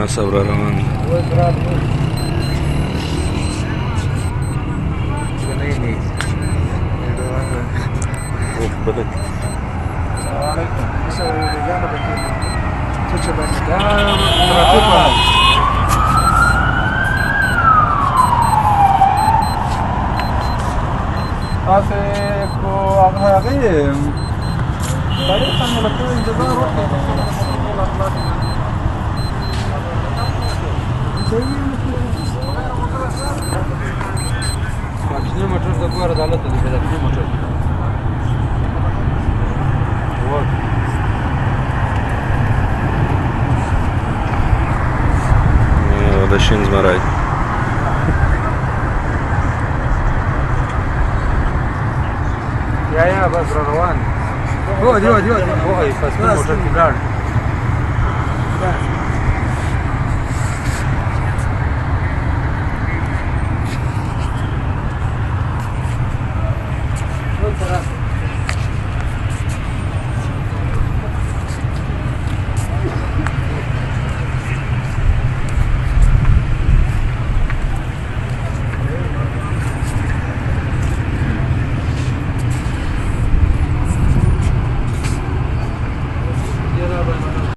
ناصب را روان دی. اوف بده تاسې کو هغې سړي څنګه له ته انتظار وکړې کوچنی موټر د ګوره عدالت دی د کوچنی موټر د شین زمری یا بس را روان دی دی وای پس موټر کې لاړ